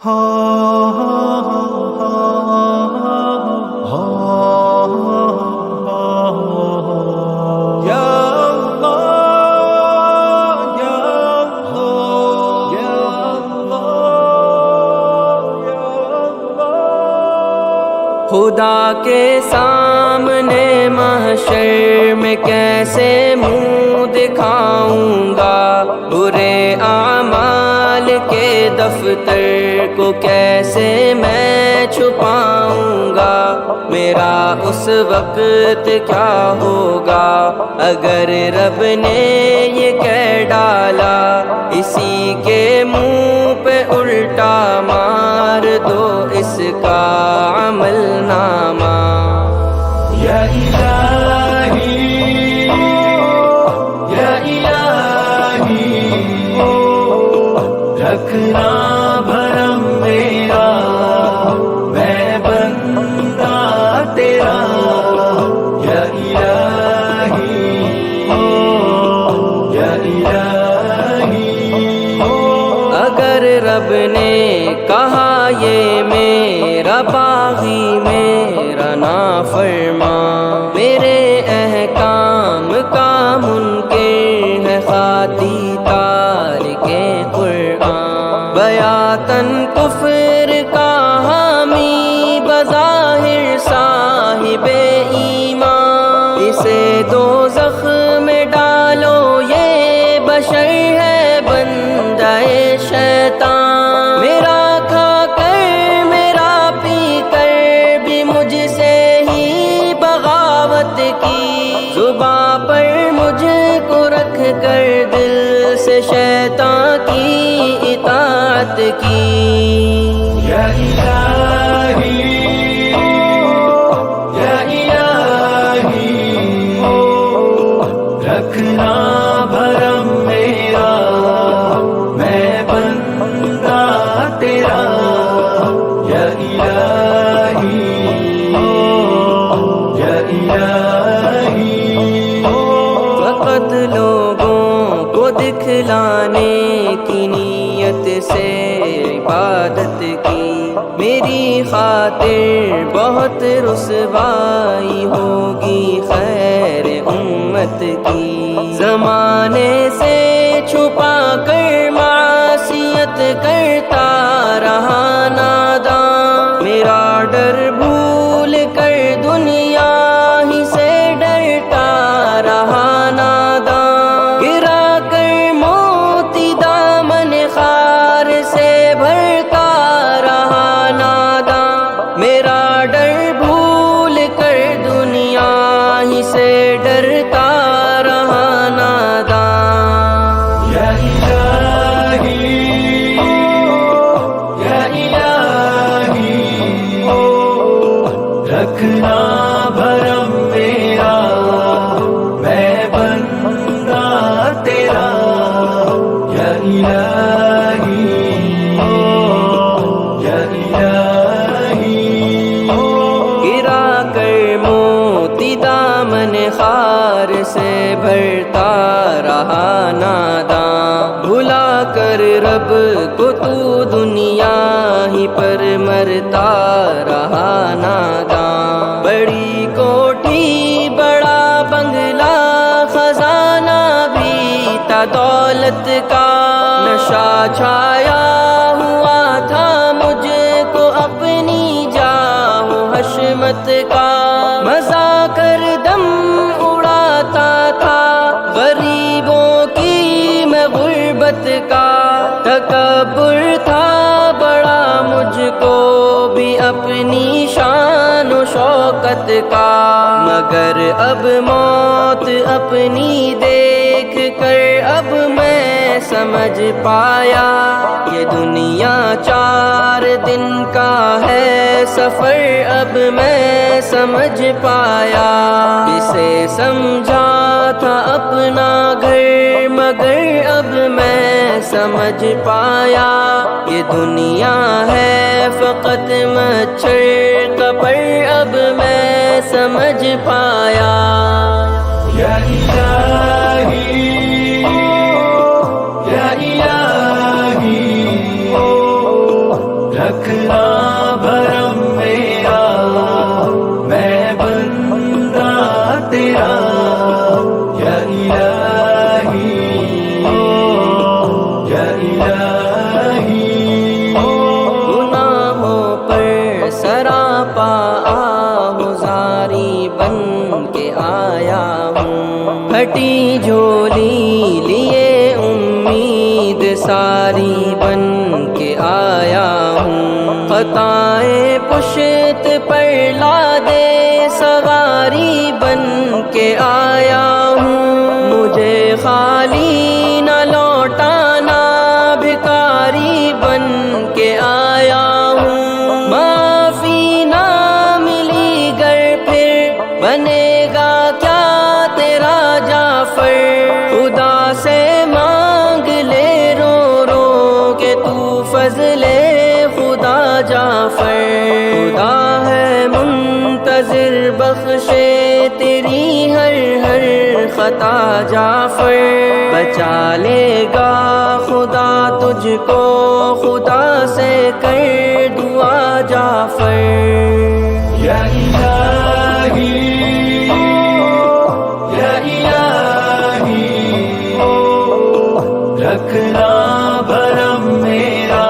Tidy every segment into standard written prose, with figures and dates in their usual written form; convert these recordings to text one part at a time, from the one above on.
خدا کے سامنے محشر میں کیسے منہ دکھاؤں گا، برے اعمال کے دفتر کو کیسے میں چھپاؤں گا، میرا اس وقت کیا ہوگا اگر رب نے یہ کہہ ڈالا اسی کے منہ پہ الٹا مار دو اس کا عمل نامہ۔ یا الہی یا الہی رکھنا بھرم میرا، میں بندہ تیرا۔ یا الہی یا الہی اگر رب نے کہا یہ میرا باغی میرا نافرمان، میرے احکام کا منکر ہے خاطی تارک قرآن، بیاتن کفر کا حامی بظاہر صاحب ایمان، اسے دوزخ میں ڈالو یہ بشر ہے بندہ شیطان، میرا کھا کر میرا پی کر بھی مجھ سے ہی بغاوت کی، زباں پر مجھ کو رکھ کر دل سے شیطان کی اطاعت کی۔ یا الہی یا الہی رکھنا بھرم میرا، میں بندہ تیرا۔ یا الہی یا الہی فقط لوگوں کو دکھلانے کی نیت سے عبادت کی، میری خاطر بہت رسوائی ہوگی خیر امت کی، زمانے سے چھپا کر معصیت کرتا رہا نادان، میرا ڈر بھول کر دنیا ہی سے ڈرتا رہا نادان، گرا کر موتی دامن خار سے بھرتا رہا نادان، میرا ڈر بھول کر دنیا ہی سے ڈرتا رہا نادان۔ یا الہی یا الہی رکھنا بھرم میرا، میں بندہ تیرا۔ یا الہی یا الہی گرا کر موتی دامن خار سے بھرتا رہا ناداں، بھلا کر رب کو تو دنیا ہی پر مرتا رہا ناداں، بڑی کوٹھی بڑا بنگلہ خزانہ بھی تھا دولت کا، نشہ چھایا ہوا تھا مجھ کو اپنی جاہ و حشمت کا، مزہ کر دم اڑاتا تھا غریبوں کی میں غربت کا، تکبر تھا بڑا مجھ کو بھی اپنی شان و شوکت کا، مگر اب موت اپنی دیکھ کر اب میں سمجھ پایا یہ دنیا 4 دن کا ہے سفر، اب میں سمجھ پایا اسے سمجھا تھا اپنا گھر، مگر اب میں سمجھ پایا یہ دنیا ہے فقط مچھر کا پر، اب میں سمجھ پایا۔ یا الہی یا الہی تیرا یا الہی یا الہی گناہوں پر سراپا آہوزاری بن کے آیا ہوں، پھٹی جھولی لیے امید ساری بن کے آیا ہوں، خطائیں پشت پر لادے سواری بن کے آیا ہوں، مجھے خالی نہ لوٹانا بھکاری بن کے آیا ہوں، معافی نہ ملی گر پھر بنے گا کیا تیرا جعفر، خدا سے مانگ لے رو رو کہ تو فضل خدا جعفر، خدا ہے منتظر بخشے تیری ہر ہر خطا جعفر، بچا لے گا خدا تجھ کو خدا سے کر دعا جعفر، یا الہی یا الہی رکھنا بھرم میرا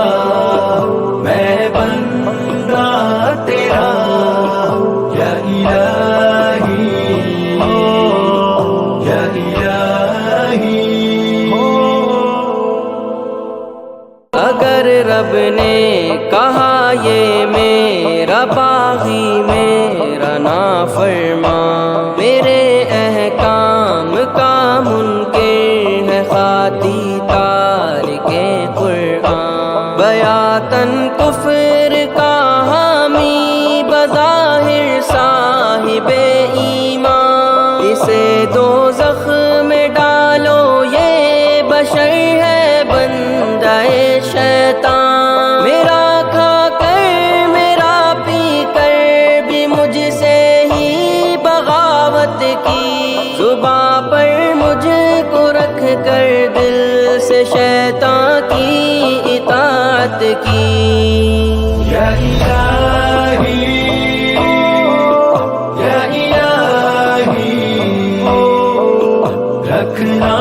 میں بندہ تیرا یا الہی یا الہی اگر رب نے کہا یہ میرا باغی میرا نافرمان، میرے احکام کا منکر ہے خاطی تارک قرآن، بیاتن کفر کا حامی بظاہر صاحب ایمان، اسے دوزخ میں ڈالو یہ بشر ہے بندہ شیطان، میرا کھا کر میرا پی کر بھی مجھ سے ہی بغاوت کی، زباں پر مجھ کو رکھ کر دل سے شیطان کی اطاعت کی، یا الہی یا الہی رکھنا